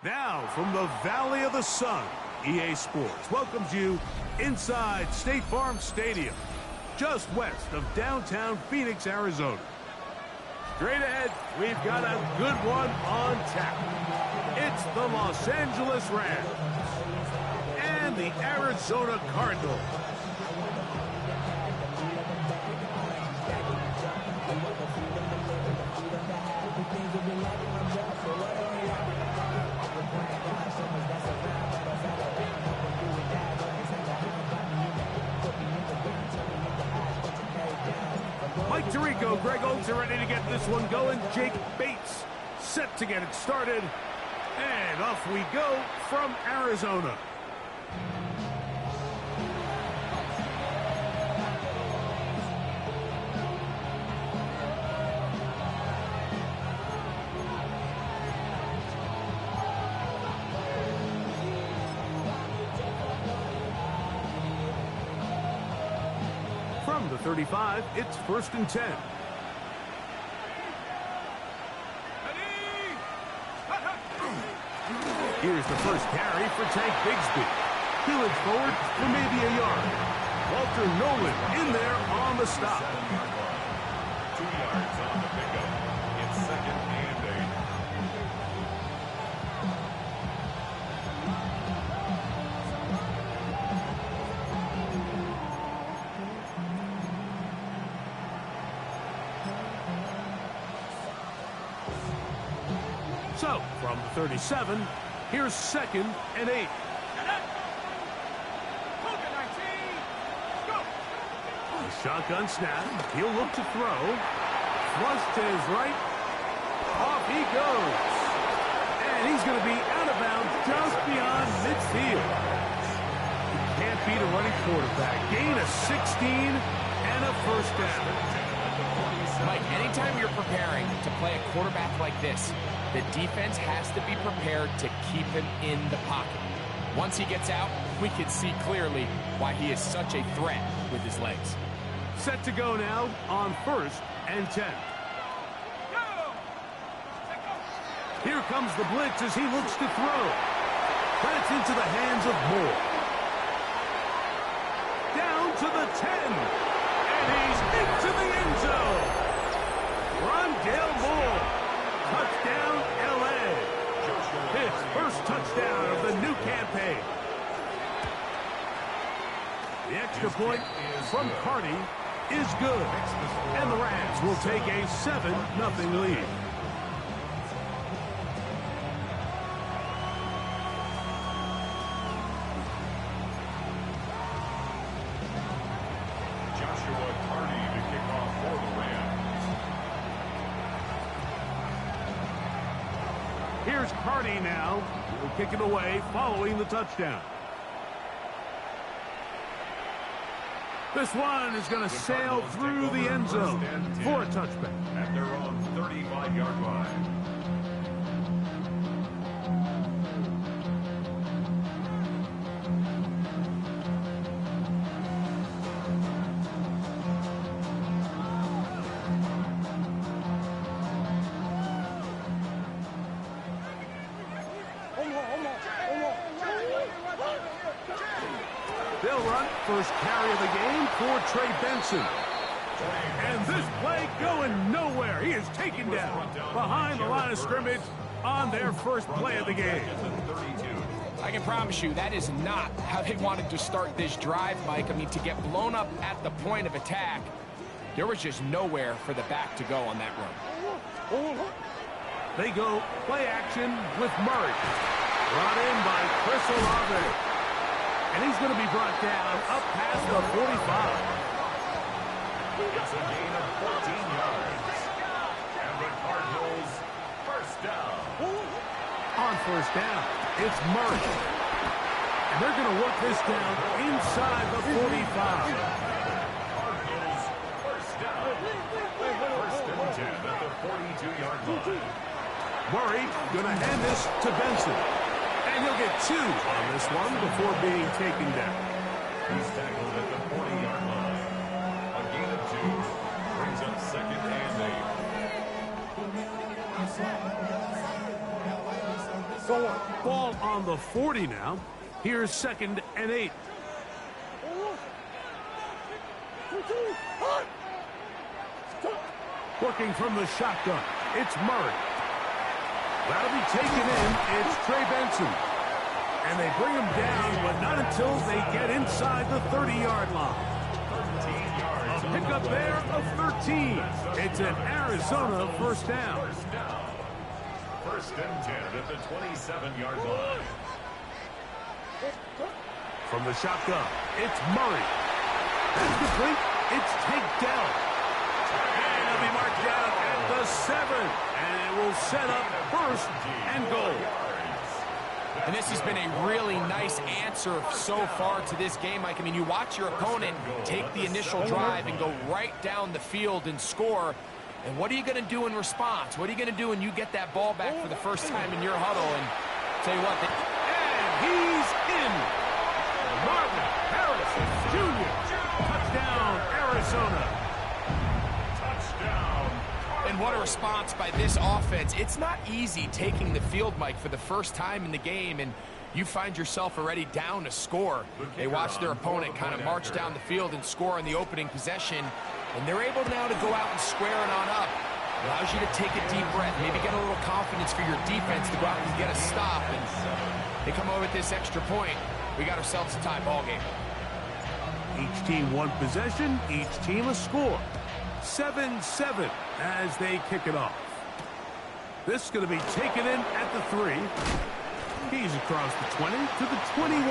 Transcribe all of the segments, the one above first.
Now, from the Valley of the Sun, EA Sports welcomes you inside State Farm Stadium, just west of downtown Phoenix, Arizona. Straight ahead, we've got a good one on tap. It's the Los Angeles Rams and the Arizona Cardinals. Mike Tirico, Greg Olds are ready to get this one going. Jake Bates set to get it started. And off we go from Arizona. From the 35, it's 1st and 10. Here's the first carry for Tank Bigsby. Peeling forward for maybe a yard. Walter Nolan in there on the stop. 2 yards on the pickup. It's 2nd and 8. So, from the 37, here's 2nd and 8. A shotgun snap. He'll look to throw. Flush to his right. Off he goes. And he's going to be out of bounds just beyond midfield. You can't beat a running quarterback. Gain of 16 and a 1st down. Mike, anytime you're preparing to play a quarterback like this, the defense has to be prepared to keep him in the pocket. Once he gets out, we can see clearly why he is such a threat with his legs. Set to go now on 1st and 10. Here comes the blitz as he looks to throw. But it's into the hands of Moore. Down to the 10. And he's into the end zone. Rondale Moore. Touchdown, L.A. His first touchdown of the new campaign. The extra point from Carney is good. And the Rams will take a 7-0 lead. Joshua Carney to kick off for the Rams. Here's Carney now. He'll kick it away following the touchdown. This one is going to sail through the end zone for a touchback. At their own 35-yard line. They'll run first carry of the game for Trey Benson. And this play going nowhere. He is taken down behind the line of scrimmage on their first play of the game. I can promise you that is not how they wanted to start this drive, Mike. I mean, to get blown up at the point of attack, there was just nowhere for the back to go on that run. They go play action with Murray. Brought in by Chris Olave. And he's going to be brought down up past the 45. It's a gain of 14 yards. And the Cardinals first down. On first down, it's Murray. And they're going to work this down inside the 45. Cardinals first down. 1st and 10 at the 42-yard line. Murray going to hand this to Benson. And he'll get 2 on this one before being taken down. He's tackled at the 40-yard line. A gain of 2 brings up 2nd and 8. Go on. 40 now. Here's 2nd and 8. Working from the shotgun, it's Murray. That'll be taken in. It's Trey Benson. And they bring him down, but not until they get inside the 30-yard line. A pickup there of 13. It's an Arizona first down. First and 10 at the 27-yard line. From the shotgun, it's Murray. That's complete. It's Tank Dell. And it'll be marked down at the 7. And it will set up first and goal. And this has been a really nice answer so far to this game, Mike. I mean, you watch your opponent take the initial drive and go right down the field and score. And what are you going to do in response? What are you going to do when you get that ball back for the first time in your huddle? And tell you what, and he's in. Marvin Harrison Jr. Touchdown, Arizona. and what a response by this offense. It's not easy taking the field, Mike, for the first time in the game, and you find yourself already down to score. They watch their opponent kind of march down the field and score on the opening possession, and they're able now to go out and square it on up. Allows you to take a deep breath, maybe get a little confidence for your defense to go out and get a stop, and they come over with this extra point. We got ourselves a tie ball game. Each team one possession, each team a score. 7-7 as they kick it off. This is going to be taken in at the 3. He's across the 20 to the 21.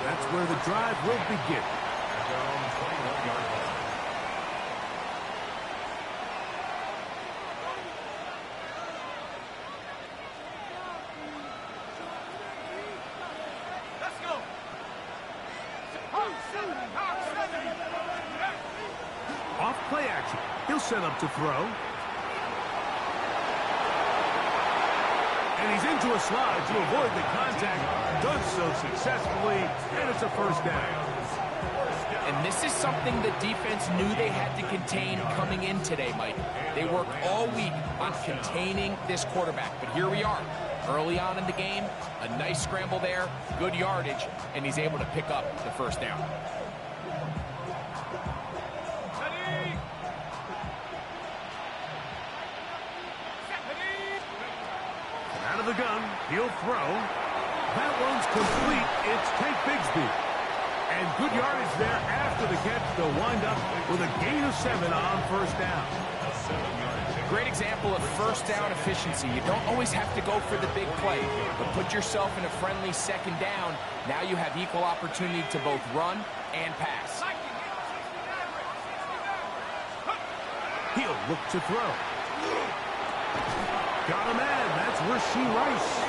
That's where the drive will begin. Off play action. He'll set up to throw. And he's into a slide to avoid the contact. Does so successfully, and it's a first down. And this is something the defense knew they had to contain coming in today, Mike. They worked all week on containing this quarterback, but here we are. Early on in the game, a nice scramble there, good yardage, and he's able to pick up the first down. Out of the gun, he'll throw. That one's complete. It's Tank Bigsby. And good yardage there after the catch. They'll wind up with a gain of 7 on first down. Great example of first down efficiency. You don't always have to go for the big play, but put yourself in a friendly second down. Now you have equal opportunity to both run and pass. He'll look to throw. Got a man. That's Rasheed Rice.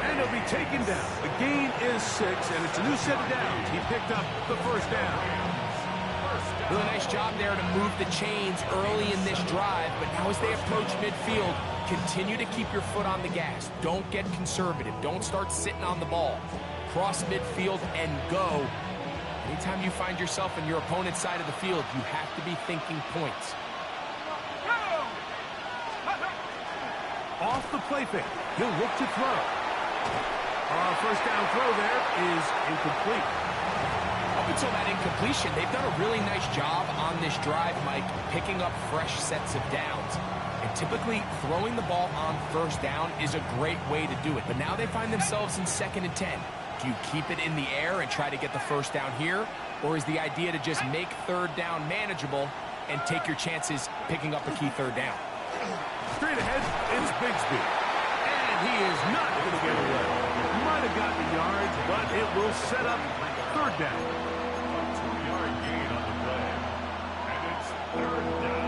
And he'll be taken down. The gain is 6, and it's a new set of downs. He picked up the first down. Really nice job there to move the chains early in this drive, but now as they approach midfield, continue to keep your foot on the gas. Don't get conservative. Don't start sitting on the ball. Cross midfield and go. Anytime you find yourself on your opponent's side of the field, you have to be thinking points. Off the play fake. He'll look to throw. First down throw there is incomplete. Up until that incompletion, they've done a really nice job on this drive, Mike, picking up fresh sets of downs. And typically, throwing the ball on first down is a great way to do it. But now they find themselves in 2nd and 10. Do you keep it in the air and try to get the first down here? Or is the idea to just make third down manageable and take your chances picking up a key third down? Straight ahead, it's Bigsby. And he is not going to get away. Might have gotten the yards, but it will set up third down. A 2-yard gain on the play. And it's third down.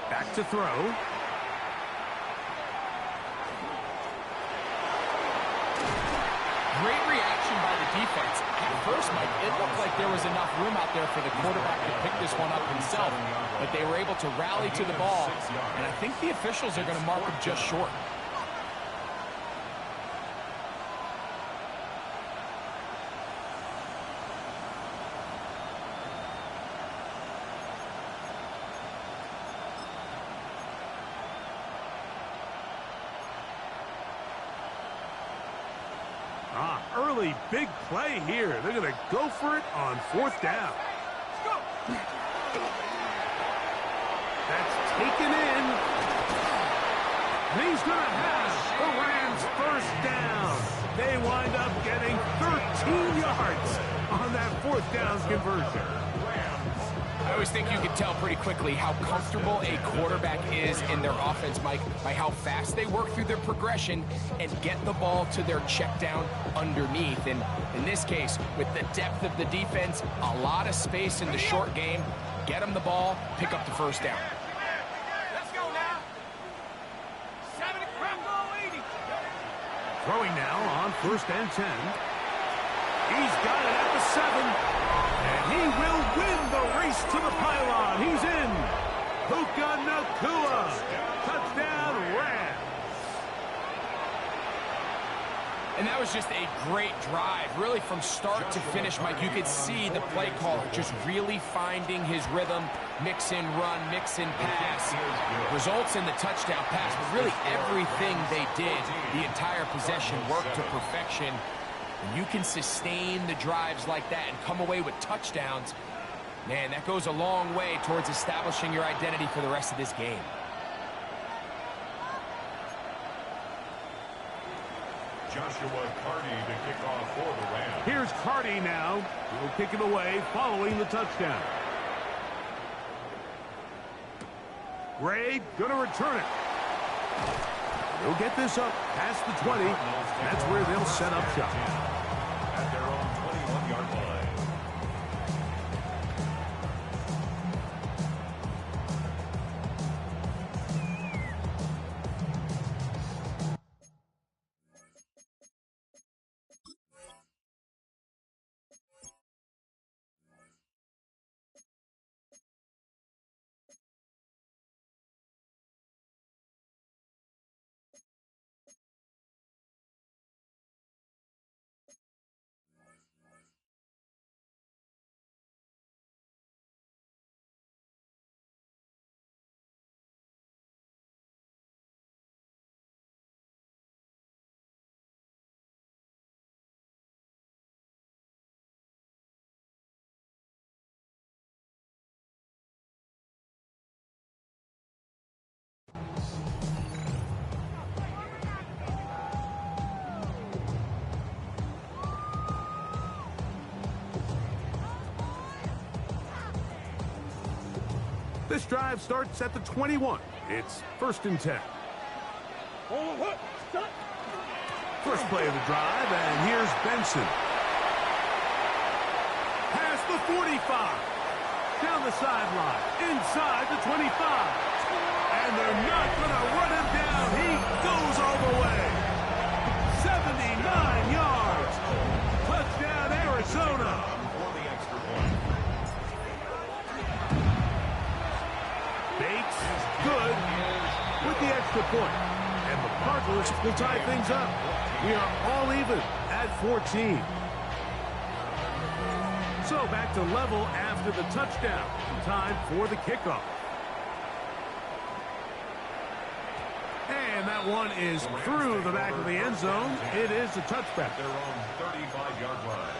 Back to throw. Great reaction by the defense. At first, Mike, it looked like there was enough room out there for the quarterback to pick this one up himself, but they were able to rally to the ball, and I think the officials are going to mark him just short. really big play here. They're going to go for it on 4th down. That's taken in. And he's going to have the Rams first down. They wind up getting 13 yards on that 4th down conversion. I always think you can tell pretty quickly how comfortable a quarterback is in their offense, Mike, by how fast they work through their progression and get the ball to their check down underneath. And in this case, with the depth of the defense, a lot of space in the short game, get them the ball, pick up the first down. Let's go now. 70, go 80. Throwing now on 1st and 10. He's got it at the 7. And he will win the race to the pylon. He's in. Puka Nacua. Touchdown, Rams. And that was just a great drive. Really, from start to finish, Mike, you could see the play caller just really finding his rhythm. Mix in run, mix in pass. Results in the touchdown pass. But really, everything they did, the entire possession, worked to perfection. And you can sustain the drives like that and come away with touchdowns. Man, that goes a long way towards establishing your identity for the rest of this game. Joshua Carty to kick off for the Rams. Here's Carty now. He'll kick it away following the touchdown. Gray going to return it. They'll get this up past the 20. That's where they'll set up shop. At their own 21-yard line. This drive starts at the 21. It's 1st and 10. First play of the drive, and here's Benson. Past the 45. Down the sideline. Inside the 25. And they're not going to run him down. He goes all the way. 79 yards. Touchdown, Arizona. For the extra point. Bates is good with the extra point. And the Cardinals will tie things up. We are all even at 14. So back to level after the touchdown. Time for the kickoff. And that one is through the back of the end zone. It is a touchback. Their own 35-yard line.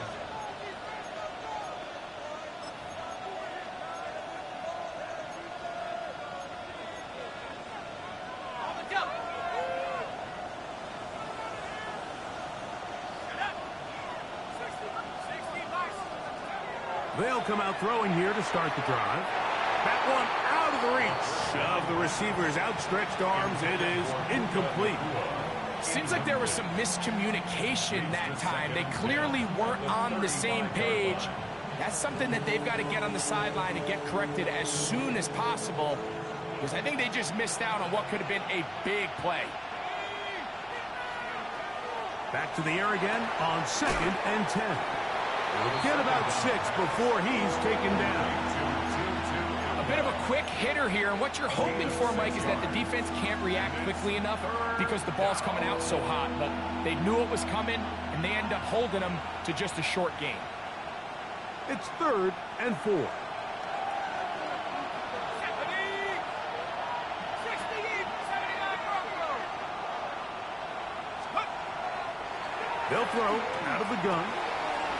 They'll come out throwing here to start the drive. That one out of the reach of the receiver's outstretched arms. It is incomplete. Seems like there was some miscommunication that time. They clearly weren't on the same page. That's something that they've got to get on the sideline and get corrected as soon as possible, because I think they just missed out on what could have been a big play. Back to the air again on 2nd and 10. We'll get about 6 before he's taken down. A bit of a quick hitter here, and what you're hoping for, Mike, is that the defense can't react quickly enough because the ball's coming out so hot. But they knew it was coming, and they end up holding them to just a short gain. It's 3rd and 4. They'll throw out of the gun.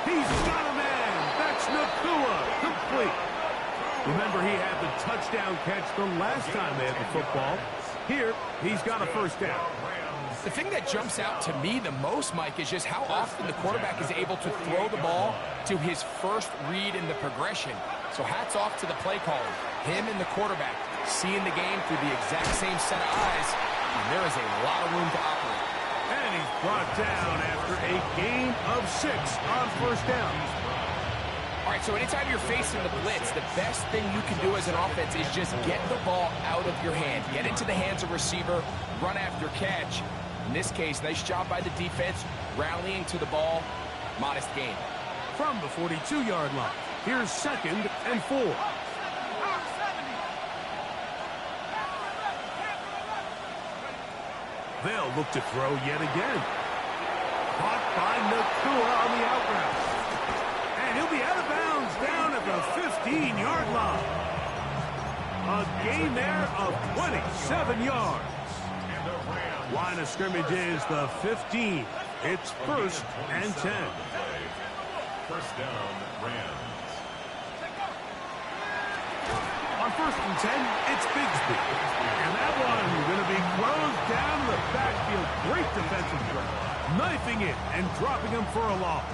He's got a man. That's Nakua. Complete. Remember, he had the touchdown catch the last time they had the football. Here, he's got a first down. The thing that jumps out to me the most, Mike, is just how often the quarterback is able to throw the ball to his first read in the progression. So hats off to the play caller. Him and the quarterback seeing the game through the exact same set of eyes, and there is a lot of room to operate. And he's brought down after a gain of 6 on first down. All right, so anytime you're facing the blitz, the best thing you can do as an offense is just get the ball out of your hand. Get into the hands of receiver, run after catch. In this case, nice job by the defense, rallying to the ball. Modest gain. From the 42-yard line, here's 2nd and 4. They'll look to throw yet again. Caught by Nakua on the out route. And he'll be out of bounds down at the 15-yard line. A gain there of 27 yards. Line of scrimmage is the 15. It's 1st and 10. First down, Rams. On 1st and 10, it's Bigsby. And that one going to be closed down the backfield. Great defensive play. Knifing it and dropping him for a loss.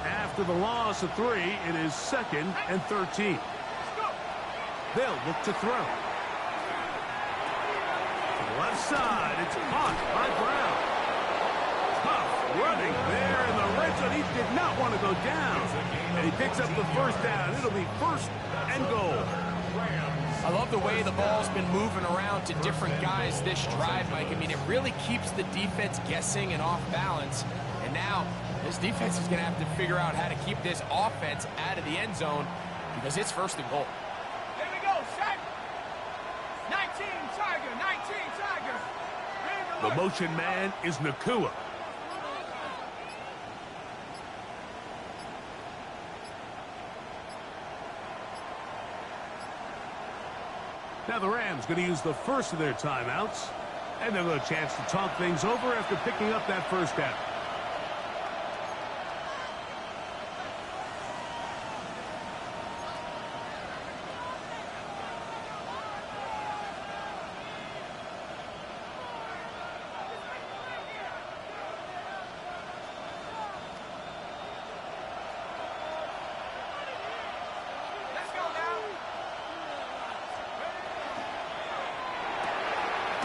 After the loss of 3, it is 2nd and 13. They'll look to throw. To the left side, it's caught by Brown. Tough running there in the red zone. He did not want to go down. And he picks up the first down. It'll be 1st and goal. I love the way the ball's been moving around to different guys this drive, Mike. I mean, it really keeps the defense guessing and off balance. And now this defense is going to have to figure out how to keep this offense out of the end zone because it's 1st and goal. Here we go, set. 19 Tiger, 19 Tiger. The motion man is Nakua. Now the Rams going to use the first of their timeouts, and they'll have a chance to talk things over after picking up that first down.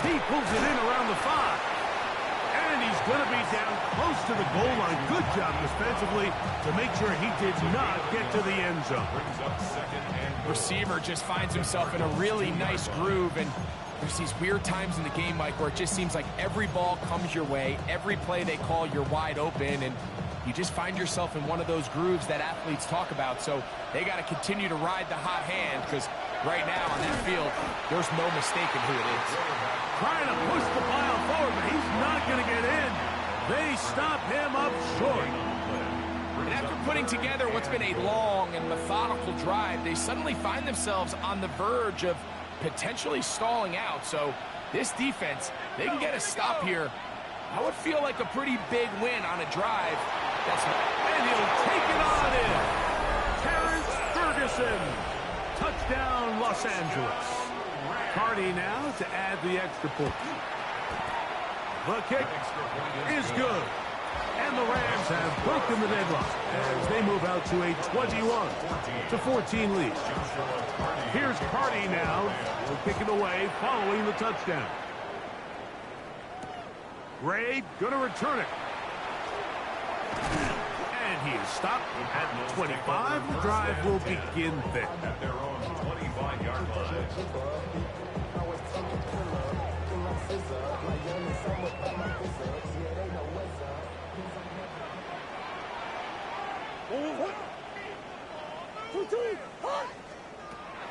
He pulls it in around the 5. And he's going to be down close to the goal line. Good job defensively to make sure he did not get to the end zone. Receiver just finds himself in a really nice groove, and there's these weird times in the game, Mike, where it just seems like every ball comes your way, every play they call, you're wide open, and you just find yourself in one of those grooves that athletes talk about. So they got to continue to ride the hot hand, because right now on that field, there's no mistaking who it is. Trying to push the pile forward, but he's not going to get in. They stop him up short. And after putting together what's been a long and methodical drive, they suddenly find themselves on the verge of potentially stalling out. So this defense, they can get a stop here. I would feel like a pretty big win on a drive. And he'll take it on in. Terrence Ferguson. Touchdown, Los Angeles. Cardi now to add the extra point. The kick is good. And the Rams have broken the deadlock as they move out to a 21-14 lead. Here's Cardi now. He'll kick it away following the touchdown. Gray gonna return it. And he is stopped at 25. The drive will begin there. At their own 25-yard line.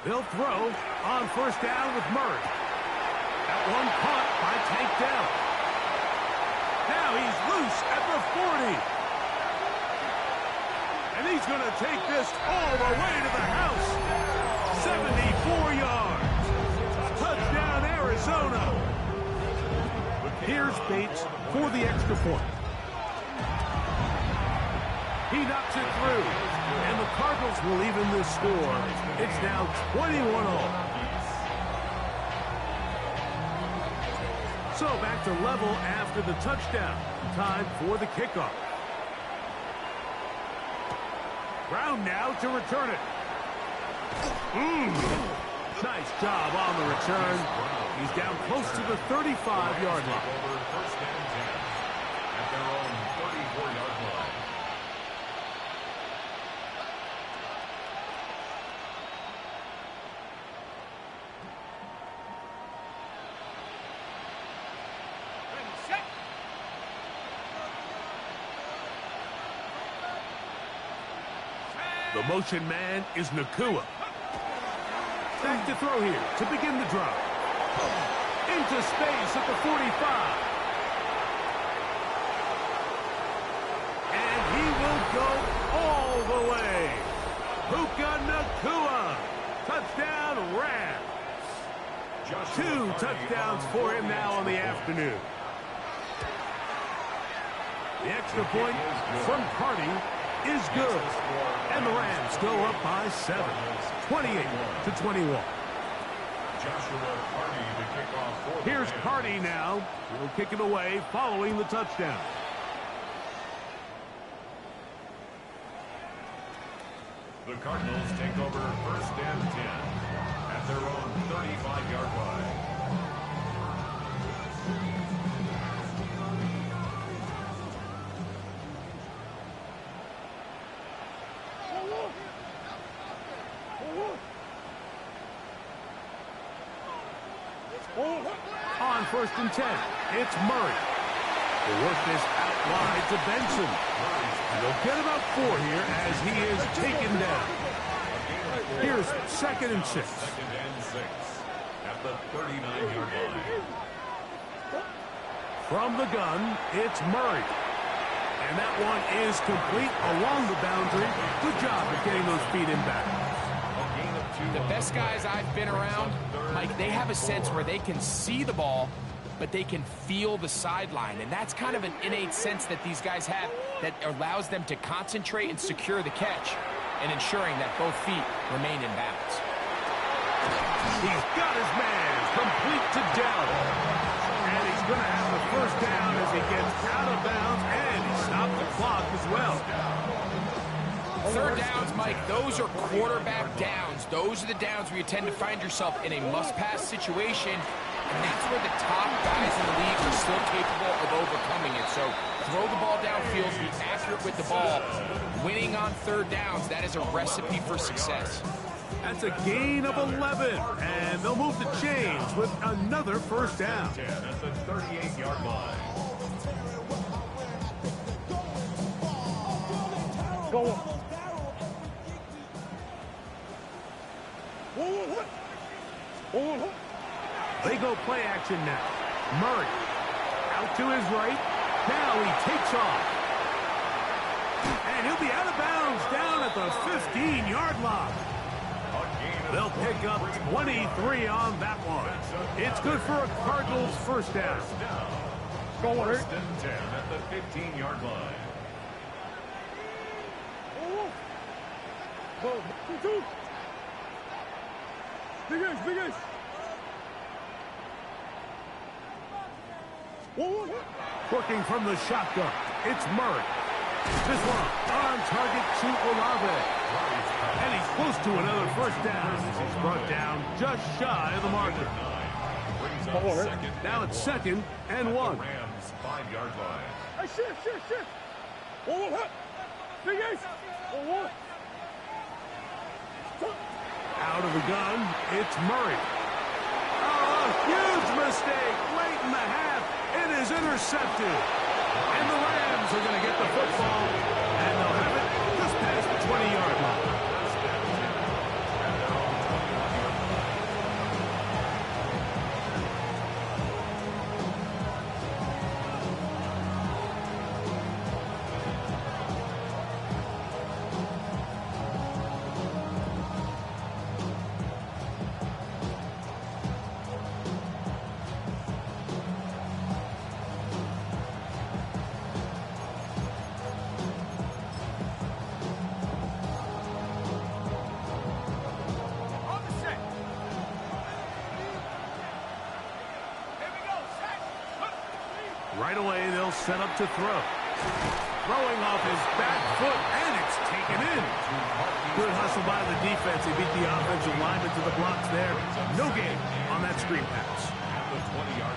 They'll throw on first down with Murray. That one caught by Tank Dell. Now he's loose at the 40. And he's going to take this all the way to the house. 74 yards. Touchdown, Arizona. Here's Bates for the extra point. He knocks it through. And the Cardinals will even this score. It's now 21-all. So back to level after the touchdown. Time for the kickoff. Brown now to return it. Nice job on the return. He's down close to the 35-yard line. First and 10 at their own 34-yard line. The motion man is Nakua. Back to throw here to begin the drive. Into space at the 45. And he will go all the way. Puka Nakua. Touchdown Rams. 2 touchdowns for him now on the afternoon. The extra point from Carty is good. And the Rams go up by 7, 28-21. Here's Carty now. He'll kick it away following the touchdown. The Cardinals take over first and 10 at their own 35-yard line. On first and 10, it's Murray. They'll work this out wide to Benson. They'll get about 4 here as he is taken down. Here's second and 6. Second and 6 at the 39-yard line. From the gun, it's Murray. And that one is complete along the boundary. Good job of getting those feet in back. The best guys I've been around, Mike, they have a sense where they can see the ball, but they can feel the sideline. And that's kind of an innate sense that these guys have that allows them to concentrate and secure the catch and ensuring that both feet remain in bounds. He's got his man complete to Dell. And he's going to have the first down as he gets out of bounds, and he stopped the clock as well. Third downs, Mike, those are quarterback downs. Those are the downs where you tend to find yourself in a must-pass situation, and that's where the top guys in the league are still capable of overcoming it. So throw the ball downfield, be accurate with the ball. Winning on third downs, that is a recipe for success. That's a gain of 11, and they'll move the chains with another first down. 10 at the 38-yard line. Go. They go play action now. Murray out to his right. Now he takes off. And he'll be out of bounds down at the 15-yard line. They'll pick up 23 on that one. It's good for a Cardinals first down. First and 10 at the 15-yard line. Working from the shotgun, it's Murray. This one on target to Olave. And he's close to another first down as he's brought down just shy of the marker. Now it's second and 1. Rams 5-yard line. Out of the gun, it's Murray. Oh, a huge mistake late in the half. It is intercepted. And the Rams are going to get the football, and they'll have it just past the 20-yard line. Right away, they'll set up to throw. Throwing off his back foot, and it's taken in. Good hustle by the defense. They beat the offensive lineman to the blocks there. No gain on that screen pass.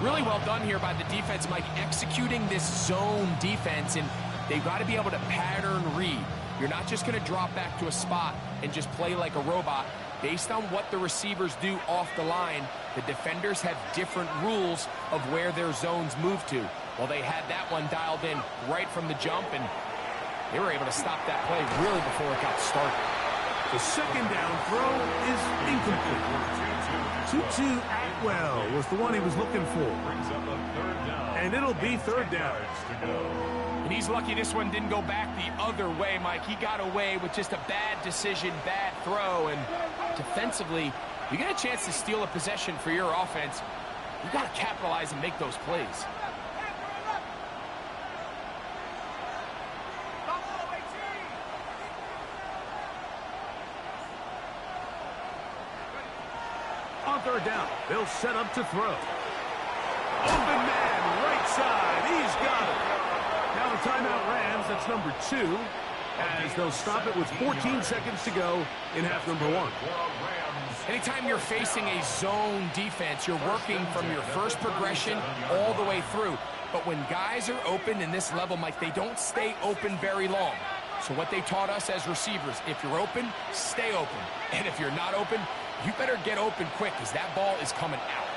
Really well done here by the defense, Mike, executing this zone defense, and they've got to be able to pattern read. You're not just going to drop back to a spot and just play like a robot. Based on what the receivers do off the line, the defenders have different rules of where their zones move to. Well, they had that one dialed in right from the jump, and they were able to stop that play really before it got started. The second down throw is incomplete. Tutu Atwell was the one he was looking for. And it'll be third down. And he's lucky this one didn't go back the other way, Mike. He got away with just a bad decision, bad throw, and defensively, you get a chance to steal a possession for your offense. You got to capitalize and make those plays. On third down, they'll set up to throw. Open man, right side. He's got it. Now a timeout Rams. That's number 2. As they'll stop it with 14 seconds to go in half number 1. Anytime you're facing a zone defense, you're working from your first progression all the way through. But when guys are open in this level, Mike, they don't stay open very long. So what they taught us as receivers, if you're open, stay open. And if you're not open, you better get open quick because that ball is coming out.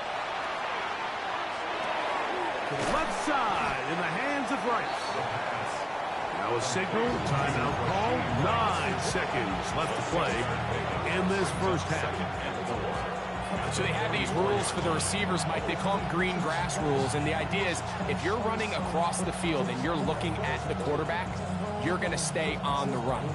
To the left side in the hands of Rice. Now a signal, timeout call. 9 seconds left to play in this first half. So they have these rules for the receivers, Mike. They call them green grass rules. And the idea is if you're running across the field and you're looking at the quarterback, you're going to stay on the run.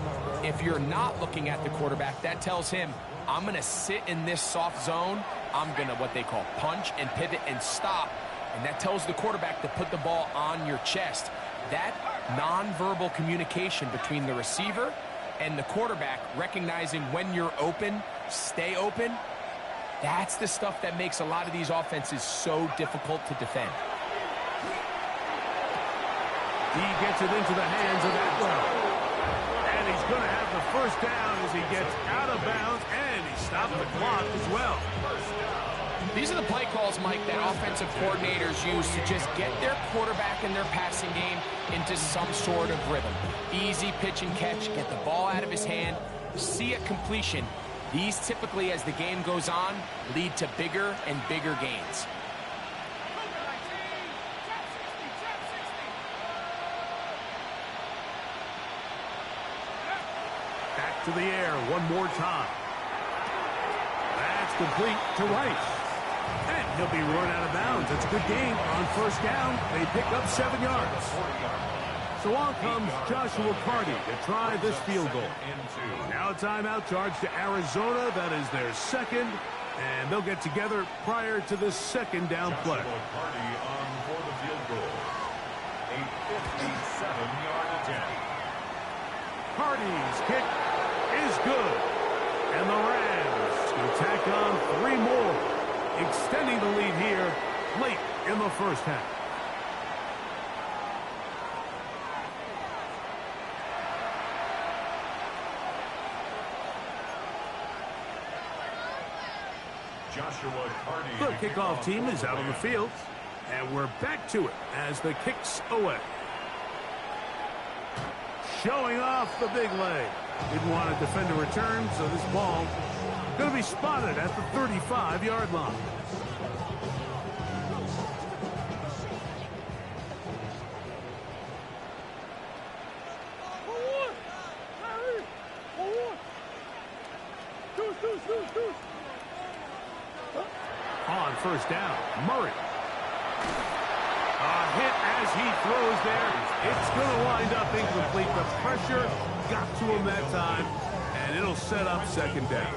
If you're not looking at the quarterback, that tells him, I'm going to sit in this soft zone. I'm going to what they call punch and pivot and stop. And that tells the quarterback to put the ball on your chest. That nonverbal communication between the receiver and the quarterback, recognizing when you're open, stay open, that's the stuff that makes a lot of these offenses so difficult to defend. He gets it into the hands of Atwell. And he's going to have the first down as he gets out of bounds, and he stopped the clock as well. These are the play calls, Mike, that offensive coordinators use to just get their quarterback and their passing game into some sort of rhythm. Easy pitch and catch, get the ball out of his hand, see a completion. These typically, as the game goes on, lead to bigger and bigger gains. Back to the air one more time. That's complete to Rice. And he'll be run out of bounds. It's a good game on first down. They pick up 7 yards. So on comes Joshua Carty to try this field goal. Now a timeout charge to Arizona. That is their second. And they'll get together prior to this second down play. Carty on for the field goal. A 57-yard attempt. Carty's kick is good. And the Rams will tack on 3 more, extending the lead here late in the first half. Joshua Carty. The kickoff team is out on the field, and we're back to it as the kick's away. Showing off the big leg. Didn't want to defend a return, so this ball going to be spotted at the 35-yard line. On first down, Murray. A hit as he throws there. It's going to wind up incomplete. The pressure got to him that time, and it'll set up second down.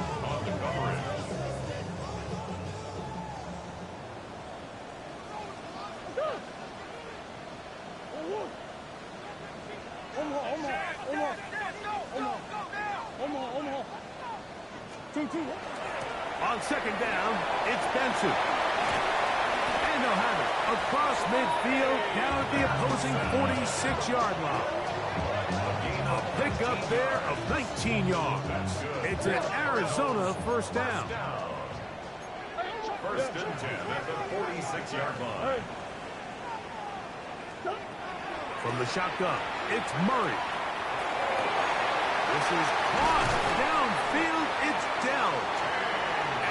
On second down, it's Benson. And they'll have it across midfield, down at the opposing 46-yard line. A pickup there of 19 yards. It's an Arizona first down. First and 10 at the 46-yard line. From the shotgun, it's Murray. This is caught downfield. It's dealt.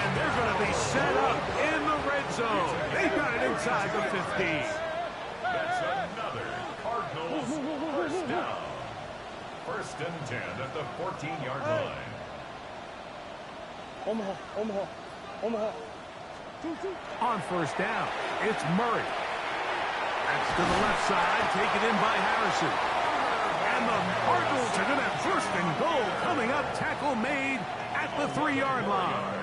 And they're going to be set up in the red zone. They've got it inside the 15. That's another Cardinals first down. First and 10 at the 14-yard line. Omaha. On first down, it's Murray. That's to the left side, taken in by Harrison. And the Cardinals are going to have first and goal coming up. Tackle made at the 3-yard line.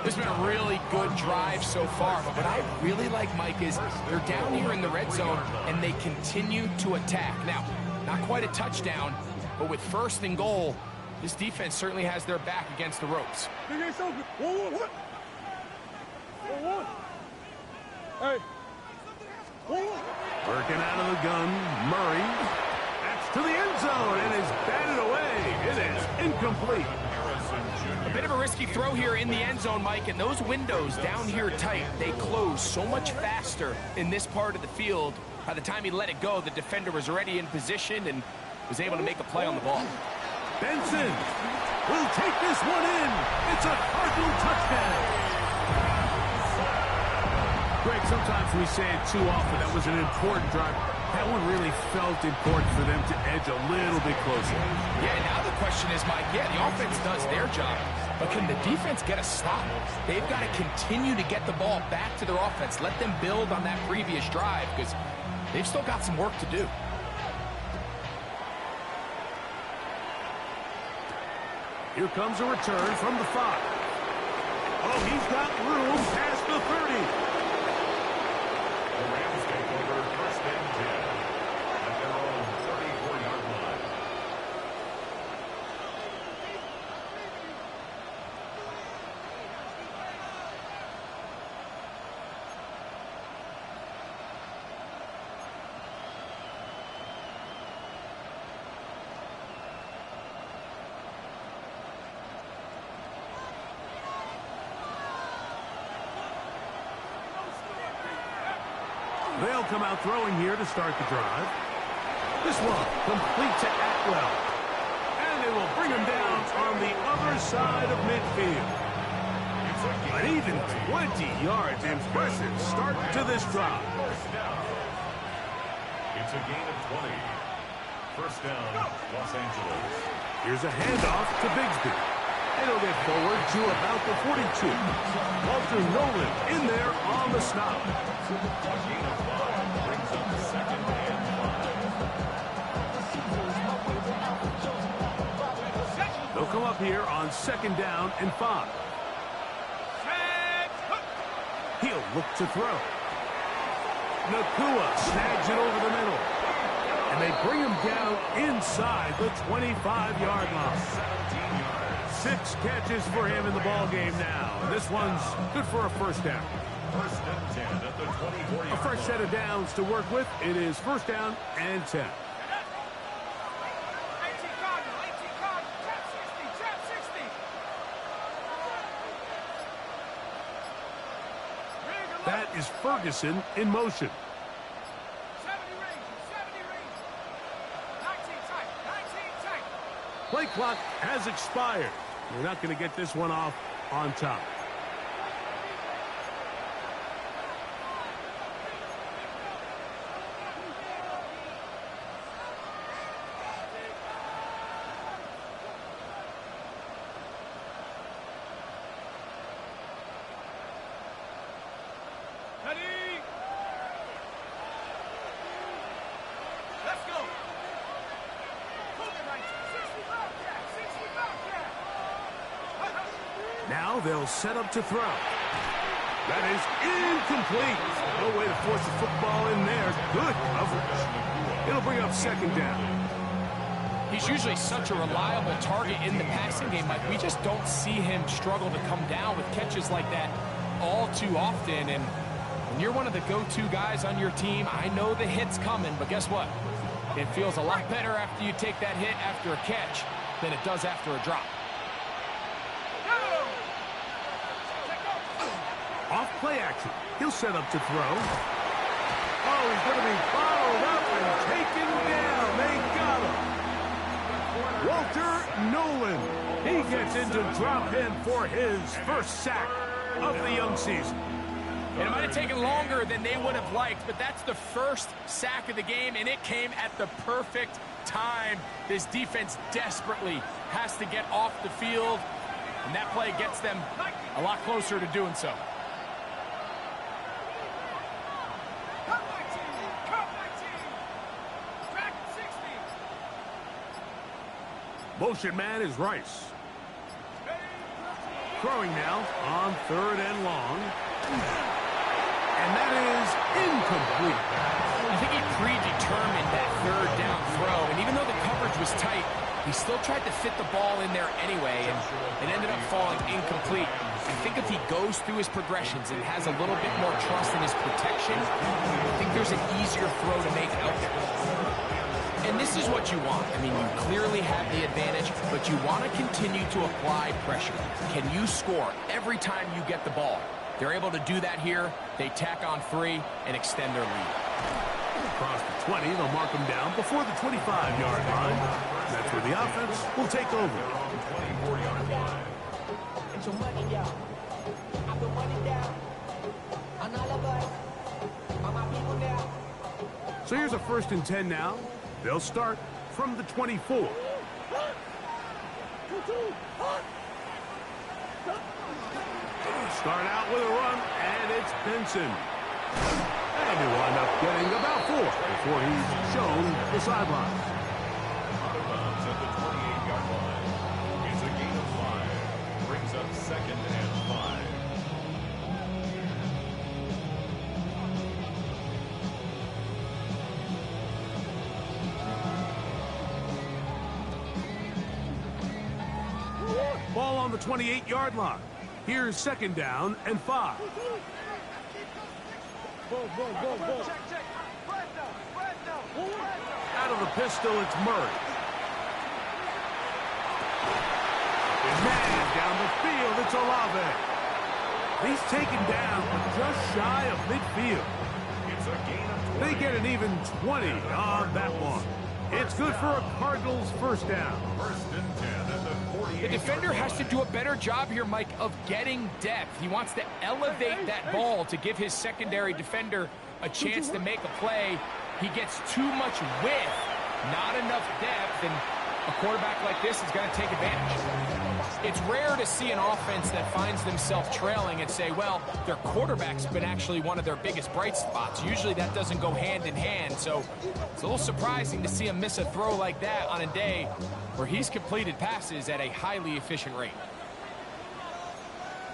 This has been a really good drive so far, but what I really like, Mike, is they're down here in the red zone, and they continue to attack. Now, not quite a touchdown, but with first and goal, this defense certainly has their back against the ropes. Hey. Working out of the gun, Murray. That's to the end zone and is batted away. It is incomplete. A bit of a risky throw here in the end zone, Mike, and those windows down here tight, they close so much faster in this part of the field. By the time he let it go, the defender was already in position and was able to make a play on the ball. Benson will take this one in. It's a Cardinal touchdown. Greg, sometimes we say it too often. That was an important drive. That one really felt important for them to edge a little bit closer. Yeah, now the question is, Mike, the offense does their job, but can the defense get a stop? They've got to continue to get the ball back to their offense. Let them build on that previous drive because they've still got some work to do. Here comes a return from the 5. Oh, he's got room past the 30. The Rams take over first and 10 at their own 34-yard line. They'll come out throwing here to start the drive. This one complete to Atwell. And it will bring him down on the other side of midfield. An even 20 yards. Impressive start to this drive. First down. It's a gain of 20. First down, Los Angeles. Here's a handoff to Bigsby. And he'll get forward to about the 42. Walter Nolan in there on the stop. A gain of 5 brings up second and 5. They'll come up here on second down and 5. He'll look to throw. Nakua snags it over the middle. And they bring him down inside the 25-yard line. 17 yards. 6 catches for him in the ball game now. This one's good for a first down. First and 10 at the 24-yard A fresh set of downs to work with. It is first down and 10. 18 Cardinal, trap 60. That is Ferguson in motion. 70 rings. 19 tight. Play clock has expired. We're not going to get this one off on top. Ready? Let's go. Now they'll set up to throw. That is incomplete. No way to force the football in there. Good coverage. It'll bring up second down. He's usually such a reliable target in the passing game. Like, we just don't see him struggle to come down with catches like that all too often. And When you're one of the go-to guys on your team, I know the hit's coming, but guess what? It feels a lot better after you take that hit after a catch than it does after a drop. Off play action. He'll set up to throw. Oh, he's going to be followed up and taken down. They got him. Walter Nolan. He gets into drop in for his first sack of the young season. And it might have taken longer than they would have liked, but that's the first sack of the game, and it came at the perfect time. This defense desperately has to get off the field, and that play gets them a lot closer to doing so. Motion man is Rice. Throwing now on 3rd and long. And that is incomplete. I think he predetermined that 3rd down throw, and even though the coverage was tight, he still tried to fit the ball in there anyway, and it ended up falling incomplete. I think if he goes through his progressions and has a little bit more trust in his protection, I think there's an easier throw to make out there. And this is what you want. I mean, you clearly have the advantage, but you want to continue to apply pressure. Can you score every time you get the ball? They're able to do that here. They tack on 3 and extend their lead. Across the 20, they'll mark them down before the 25-yard line. That's where the offense will take over. So here's a 1st and 10 now. They'll start from the 24. Start out with a run, and it's Benson. And he'll wind up getting about 4 before he's shown the sideline. Out of bounds at the 28-yard line. It's a gain of 5. Brings up 2nd and 5. Ball on the 28-yard line. Here's 2nd down and 5. Out of the pistol, it's Murray. Man, down the field, it's Olave. He's taken down, but just shy of midfield. It's a gain of 20. They get an even 20 on that one. It's good for a Cardinals 1st down. 1st and 10 at the 48. The defender has to do a better job here, Mike, of getting depth. He wants to elevate that ball to give his secondary defender a chance to make a play. He gets too much width, not enough depth, and a quarterback like this is going to take advantage. It's rare to see an offense that finds themselves trailing and say, well, their quarterback's been actually one of their biggest bright spots. Usually that doesn't go hand in hand, so it's a little surprising to see him miss a throw like that on a day where he's completed passes at a highly efficient rate.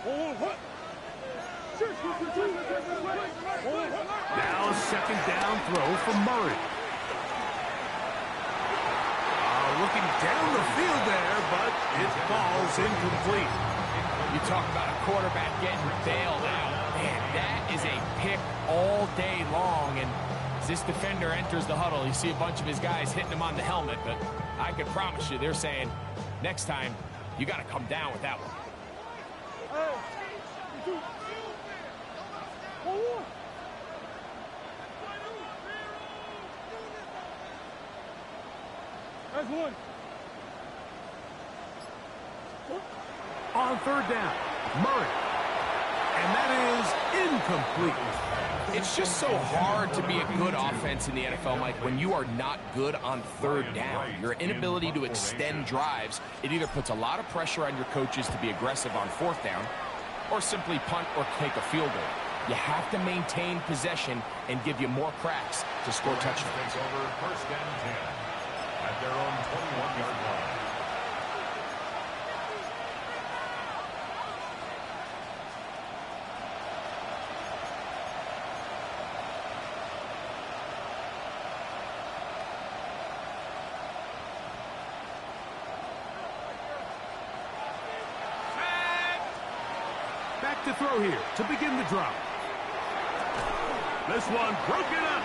Now a 2nd down throw from Murray. Looking down the field there, but it falls incomplete. You talk about a quarterback getting bailed out. Man, that is a pick all day long, and as this defender enters the huddle, you see a bunch of his guys hitting him on the helmet, but I can promise you they're saying, next time, you got to come down with that one. That's one. On 3rd down, Murray. And that is incomplete. It's just so hard to be a good offense in the NFL, Mike, when you are not good on 3rd down. Your inability to extend drives, it either puts a lot of pressure on your coaches to be aggressive on 4th down or simply punt or take a field goal. You have to maintain possession and give you more cracks to score touchdowns. Takes over 1st and 10 at their own 21-yard line. Back to throw here to begin the drive. This one broken up.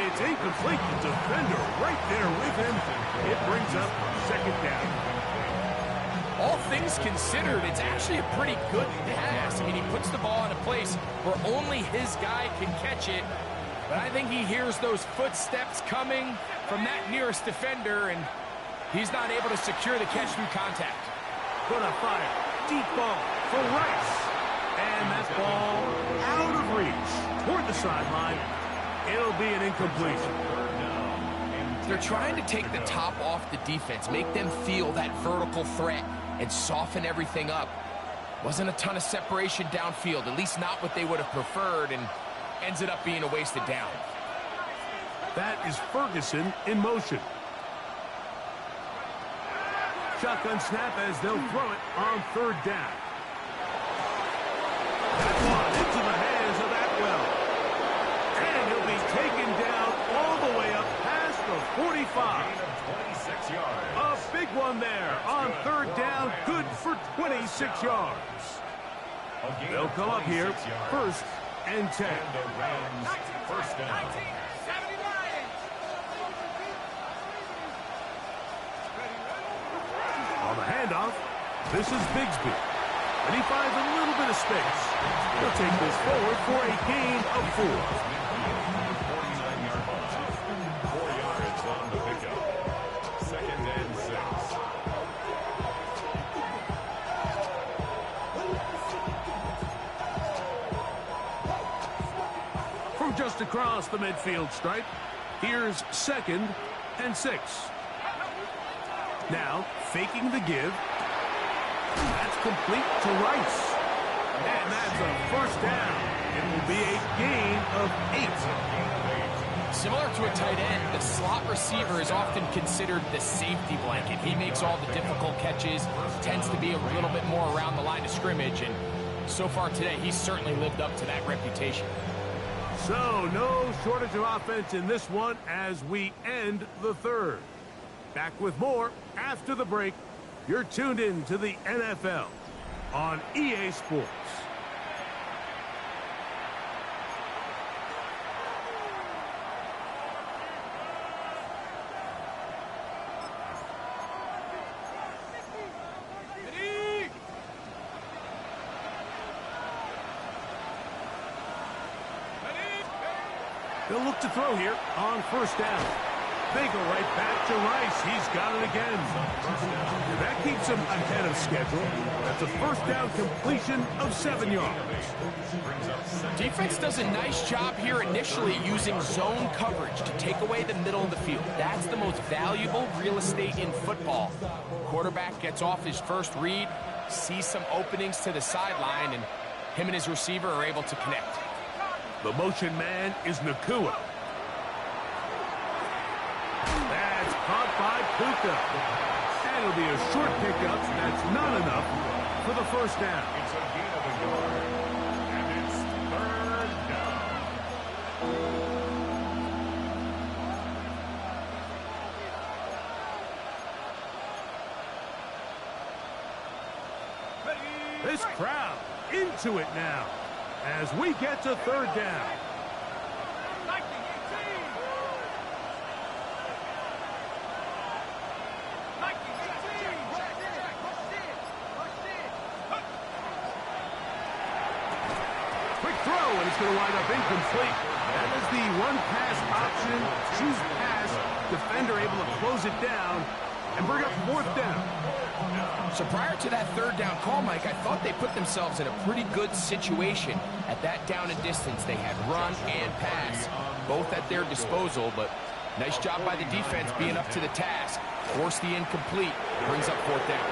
It's incomplete. The defender right there with him. It brings up second down. All things considered, it's actually a pretty good pass. I mean, he puts the ball in a place where only his guy can catch it. But I think he hears those footsteps coming from that nearest defender, and he's not able to secure the catch through contact. Gonna fire. Deep ball for Rice. And that ball out of reach toward the sideline. It'll be an incompletion. They're trying to take the top off the defense, make them feel that vertical threat, and soften everything up. Wasn't a ton of separation downfield, at least not what they would have preferred, and ends it up being a wasted down. That is Ferguson in motion. Shotgun snap as they'll throw it on third down. That one into the hands of Atwell. And he'll be taken down all the way up past the 45. 26 yards. A big one there on third down. Good for 26 yards. They'll come up here first and 10. And the Rams first down. 79. On the handoff, this is Bigsby. And he finds a little bit of space. He'll take this forward for a gain of 4. 49-yard line. 4 yards on the pickup. Second and 6. From just across the midfield stripe, here's second and 6. Now, faking the give. That's complete to Rice. And that's a first down. It will be a gain of 8. Similar to a tight end, the slot receiver is often considered the safety blanket. He makes all the difficult catches, tends to be a little bit more around the line of scrimmage, and so far today, he's certainly lived up to that reputation. So, no shortage of offense in this one as we end the third. Back with more after the break. You're tuned in to the NFL on EA Sports. They'll look to throw here on first down. They go right back to Rice. He's got it again. That keeps him ahead of schedule. That's a first down completion of 7 yards. Defense does a nice job here initially using zone coverage to take away the middle of the field. That's the most valuable real estate in football. Quarterback gets off his first read, sees some openings to the sideline, and him and his receiver are able to connect. The motion man is Nakua. That's caught by Puka. And it'll be a short pickup. That's not enough for the first down. It's a gain of a yard. And it's third down. This crowd into it now as we get to third down. Quick throw, and it's going to wind up incomplete. That is the one-pass option. Choose pass. Defender able to close it down and bring up fourth down. So prior to that third down call, Mike, I thought they put themselves in a pretty good situation. At that down and distance, they had run and pass, both at their disposal, but nice job by the defense being up to the task. Force the incomplete, brings up fourth down.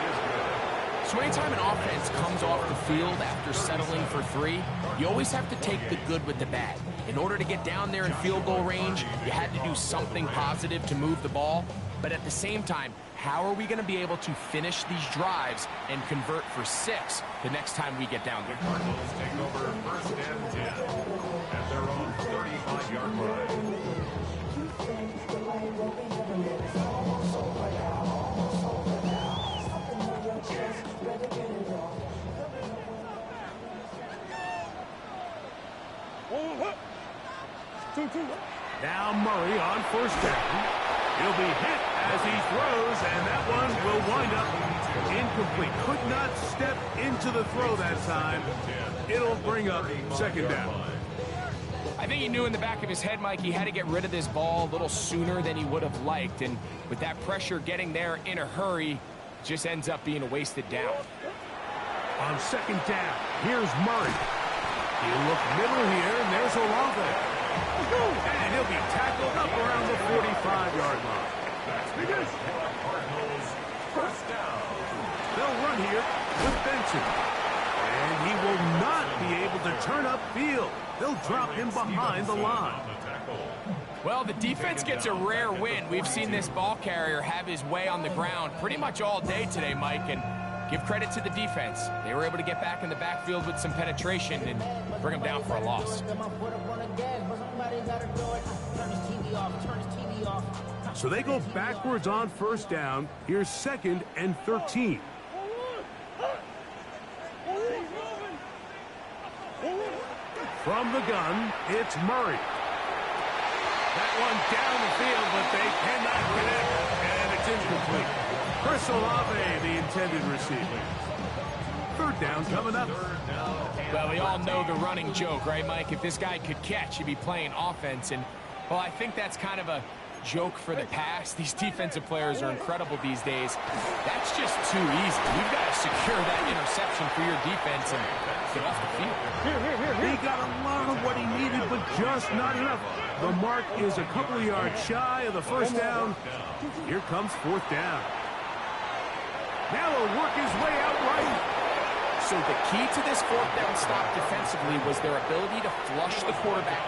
So anytime an offense comes off the field after settling for 3, you always have to take the good with the bad. In order to get down there in field goal range, you had to do something positive to move the ball. But at the same time, how are we going to be able to finish these drives and convert for 6 the next time we get down there? Cardinals take over first and 10 at their own 35-yard line. Now Murray on first down. He'll be hit as he throws, and that one will wind up incomplete. Could not step into the throw that time. It'll bring up second down. I think he knew in the back of his head, Mike, he had to get rid of this ball a little sooner than he would have liked. And with that pressure getting there in a hurry, it just ends up being a wasted down. On second down, here's Murray. He'll look middle here, and there's Olave. And he'll be tackled up around the 45-yard line. Cardinals, first down. They'll run here with Benson. And he will not be able to turn upfield. They'll drop him behind the line. Well, the defense gets a rare win. We've seen this ball carrier have his way on the ground pretty much all day today, Mike, and give credit to the defense. They were able to get back in the backfield with some penetration and bring them down for a loss. So they go backwards on first down. Here's 2nd and 13. From the gun, it's Murray. That one down the field, but they cannot connect, and it's incomplete. Chris Olave, the intended receiver. Third down coming up. Well, we all know the running joke, right, Mike? If this guy could catch, he'd be playing offense. And, well, I think that's kind of a joke for the past. These defensive players are incredible these days. That's just too easy. You've got to secure that interception for your defense and get off the field. He got a lot of what he needed, but just not enough. The mark is a couple of yards shy of the first down. Here comes 4th down. Now he'll work his way out right. So the key to this 4th down stop defensively was their ability to flush the quarterback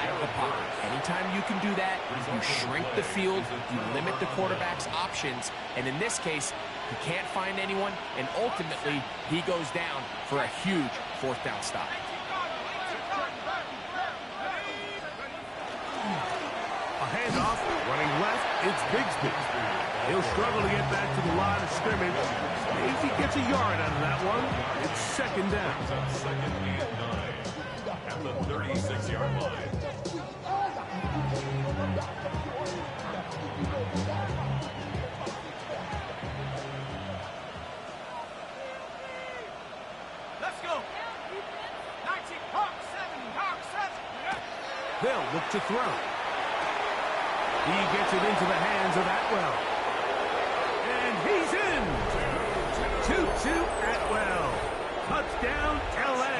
out of the pocket. Anytime you can do that, you shrink the field, you limit the quarterback's options, and in this case, he can't find anyone, and ultimately, he goes down for a huge 4th down stop. A handoff, running left, it's Bigsby. He'll struggle to get back to the line of scrimmage. Maybe he gets a yard out of that one. It's 2nd down. 2nd and 9 at the 36-yard line. Let's go. 19, Hawk 7. They'll look to throw. He gets it into the hands of Atwell. And he's in. 2-2 Atwell. Touchdown, L.A.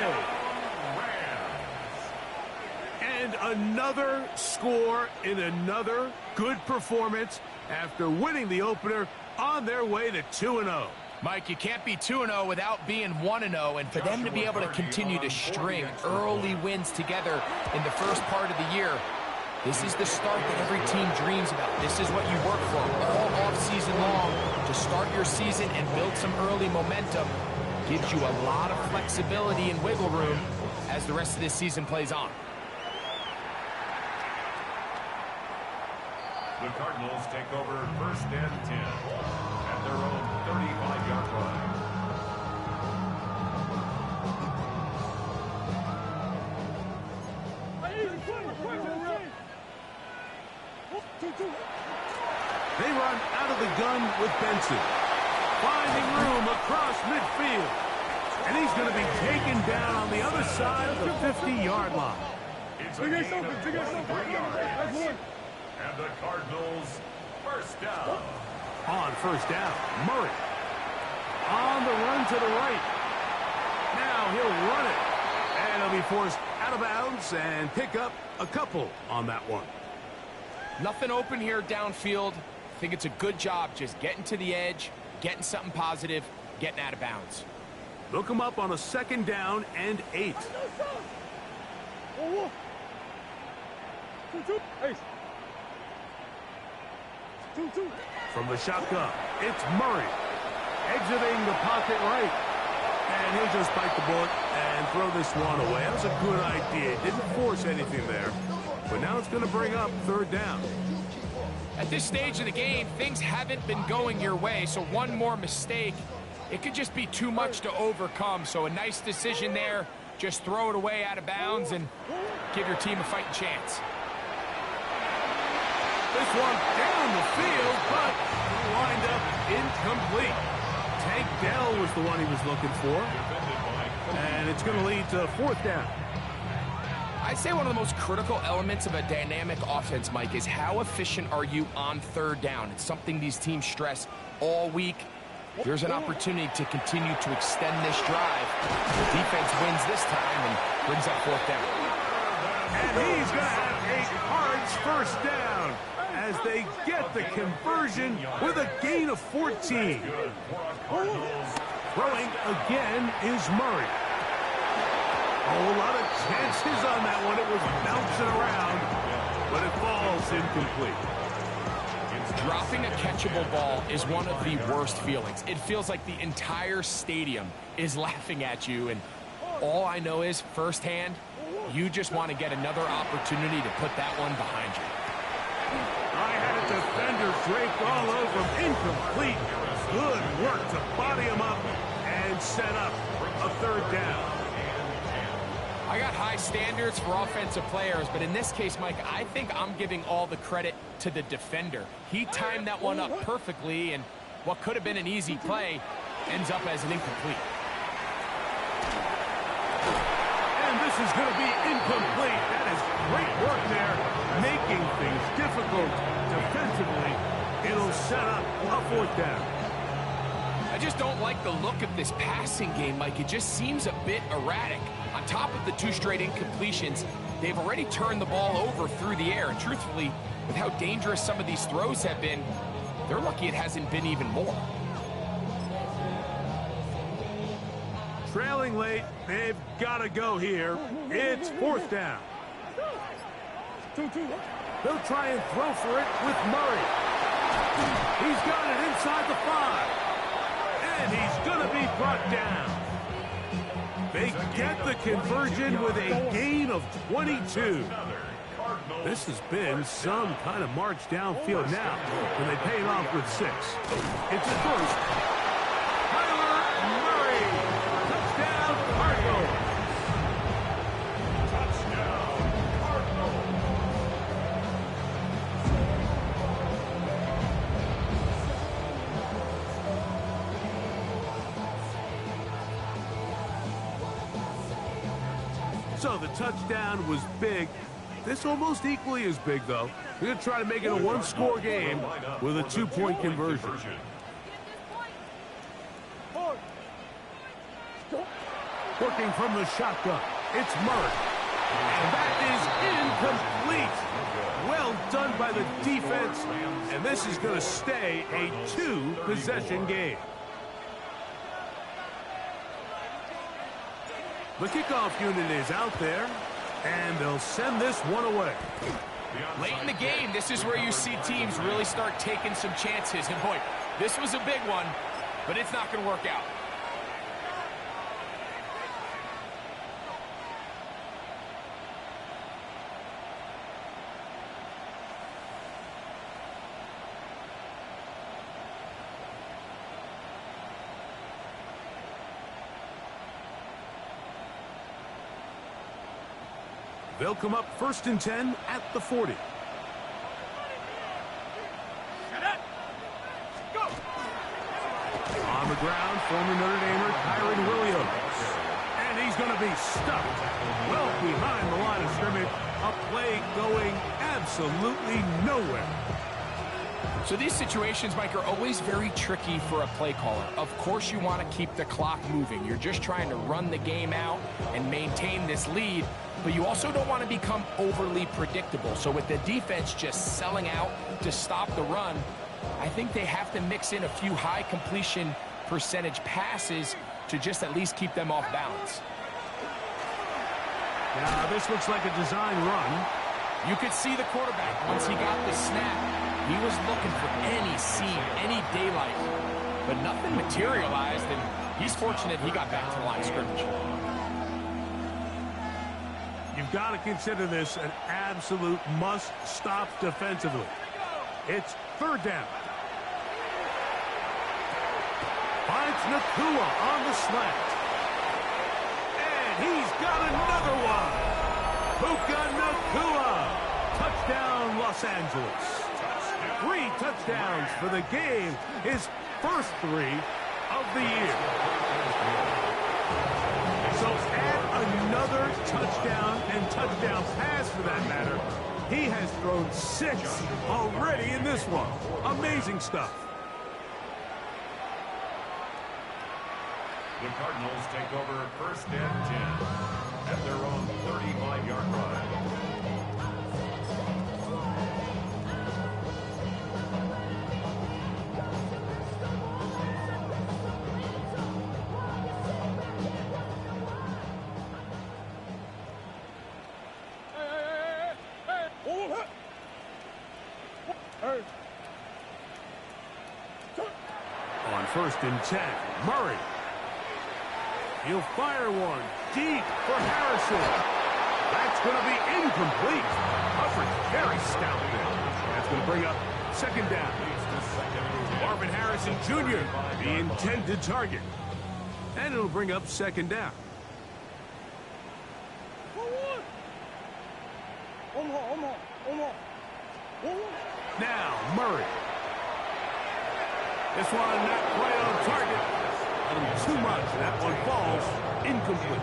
And another score in another good performance after winning the opener on their way to 2-0. Mike, you can't be 2-0 without being 1-0, and for them to be able to continue to string early wins together in the first part of the year, this is the start that every team dreams about. This is what you work for all off-season long to start your season and build some early momentum. Gives you a lot of flexibility and wiggle room as the rest of this season plays on. The Cardinals take over 1st and 10 at their own 35-yard line. They run out of the gun with Benson. Finding room across midfield. And he's going to be taken down on the other side of the 50-yard line. It's a gain of 23 yards. And the Cardinals, first down. On first down, Murray. On the run to the right. Now he'll run it. And he'll be forced out of bounds and pick up a couple on that one. Nothing open here downfield. I think it's a good job just getting to the edge, getting something positive, getting out of bounds. Look him up on a 2nd down and 8. From the shotgun, it's Murray. Exiting the pocket right. And he'll just bite the bullet and throw this one away. That was a good idea. Didn't force anything there. But now it's going to bring up 3rd down. At this stage of the game, things haven't been going your way, so one more mistake, it could just be too much to overcome. So a nice decision there. Just throw it away out of bounds and give your team a fighting chance. this one down the field, but lined up incomplete. Tank Dell was the one he was looking for. And it's going to lead to 4th down. I'd say one of the most critical elements of a dynamic offense, Mike, is how efficient are you on 3rd down. It's something these teams stress all week. Here's an opportunity to continue to extend this drive. The defense wins this time and brings up 4th down. And he's going to have a Cards 1st down as they get the conversion with a gain of 14. Throwing again is Murray. A whole lot of chances on that one. It was bouncing around, but it falls incomplete. Dropping a catchable ball is one of the worst feelings. It feels like the entire stadium is laughing at you, and all I know is firsthand, you just want to get another opportunity to put that one behind you. I had a defender draped all over him. Incomplete. Good work to body him up and set up a 3rd down. I got high standards for offensive players, but in this case, Mike, I think I'm giving all the credit to the defender. He timed that one up perfectly, and what could have been an easy play ends up as an incomplete. And this is going to be incomplete. That is great work there, making things difficult defensively. It'll set up a 4th down. I just don't like the look of this passing game, Mike. It just seems a bit erratic. On top of the 2 straight incompletions, they've already turned the ball over through the air. And truthfully, with how dangerous some of these throws have been, they're lucky it hasn't been even more. Trailing late, they've got to go here. It's 4th down. They'll try and throw for it with Murray. He's got it inside the 5. And he's going to be brought down. They get the conversion with a gain of 22. This has been some kind of march downfield now, and they pay it off with 6. It's first. Kyler Murray. Touchdown, Cardinals. So the touchdown was big. This almost equally as big, though. We're going to try to make it a 1-score game with a 2-point conversion. Working from the shotgun, it's Murray. And that is incomplete. Well done by the defense. And this is going to stay a 2-possession game. The kickoff unit is out there, and they'll send this one away. Late in the game, this is where you see teams really start taking some chances. And boy, this was a big one, but it's not going to work out. They'll come up 1st and 10 at the 40. Go! On the ground, former Notre Damer Kyron Williams. And he's going to be stuffed well behind the line of scrimmage. A play going absolutely nowhere. So these situations, Mike, are always very tricky for a play caller. Of course you want to keep the clock moving. You're just trying to run the game out and maintain this lead, but you also don't want to become overly predictable. So with the defense just selling out to stop the run, I think they have to mix in a few high completion percentage passes to just at least keep them off balance. Now this looks like a design run. You could see the quarterback, once he got the snap, he was looking for any seam, any daylight, but nothing materialized, and he's fortunate he got back to the line of scrimmage. You've got to consider this an absolute must-stop defensively. It's 3rd down. Finds Nakua on the slant. And he's got another one. Puka Nakua. Touchdown, Los Angeles. 3 touchdowns for the game. His first 3 of the year. So add another touchdown and touchdown pass for that matter. He has thrown 6 already in this one. Amazing stuff. The Cardinals take over 1st and 10 at their own 35-yard line. On 1st and 10, Murray. He'll fire one deep for Harrison. That's going to be incomplete. Coverage very stout there. That's going to bring up 2nd down. Marvin Harrison Jr., the intended target. And it'll bring up 2nd down. Now, Murray. This one not quite on target. Too much. That one falls incomplete.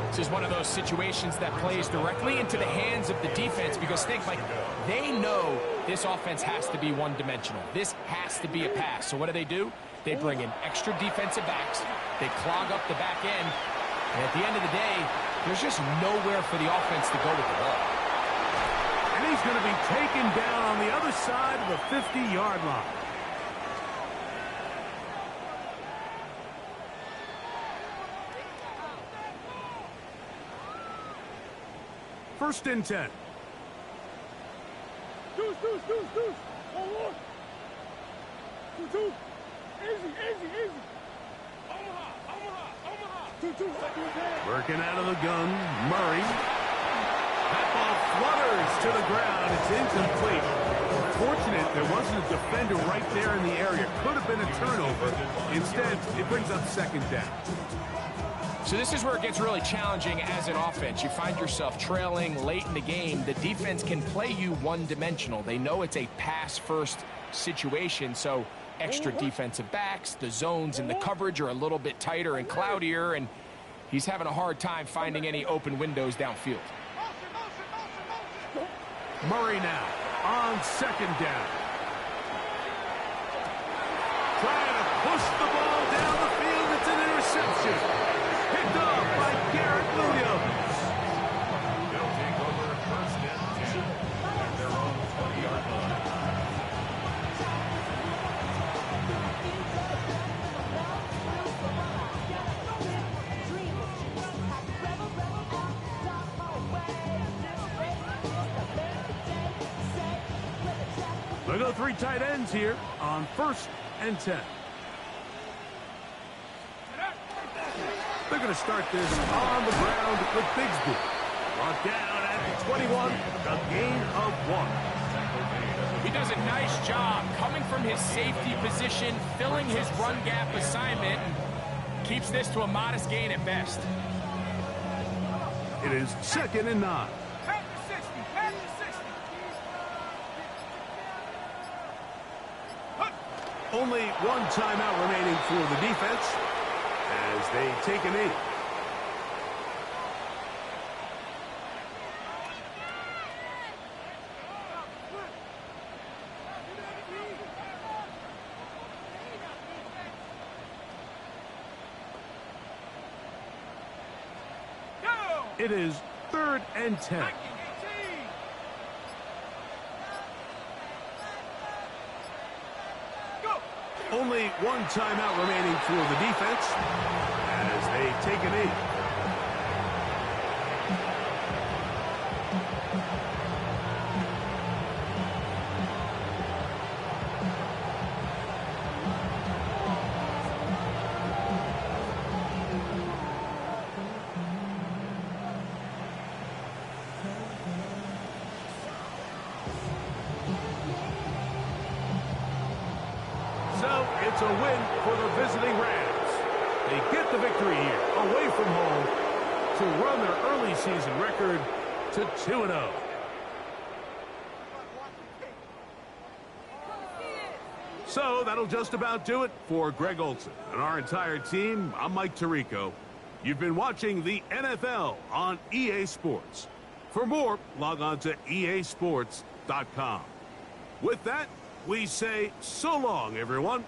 This is one of those situations that plays directly into the hands of the defense because think, like, they know this offense has to be one-dimensional. This has to be a pass. So what do? They bring in extra defensive backs. They clog up the back end. And at the end of the day, there's just nowhere for the offense to go with the ball. And he's going to be taken down on the other side of the 50-yard line. First and 10. Deuce. 1-1. 2-2. Easy. Omaha. 2-2. Working out of the gun, Murray. That ball flutters to the ground. It's incomplete. Fortunate there wasn't a defender right there in the area. Could have been a turnover. Instead, it brings up 2nd down. So this is where it gets really challenging as an offense. You find yourself trailing late in the game. The defense can play you one-dimensional. They know it's a pass-first situation, so extra defensive backs, the zones and the coverage are a little bit tighter and cloudier, and he's having a hard time finding any open windows downfield. Murray now on 2nd down. Trying to push the ball down the field. It's an interception. Picked up by Garrett Williams. They'll take over 1st and 10 at their own 20-yard line. They'll go 3 tight ends here on 1st and 10. They're going to start this on the ground with Bigsby. Brought down at the 21, a gain of 1. He does a nice job coming from his safety position, filling his run gap assignment, and keeps this to a modest gain at best. It is 2nd and 9. Pack the 60. Only 1 timeout remaining for the defense as they take a knee. It is 3rd and 10. Only 1 timeout remaining for the defense as they take a knee. So it's a win for the visiting Rams. They get the victory here, away from home, to run their early season record to 2-0. So that'll just about do it for Greg Olson and our entire team. I'm Mike Tirico. You've been watching the NFL on EA Sports. For more, log on to easports.com. With that, we say so long, everyone.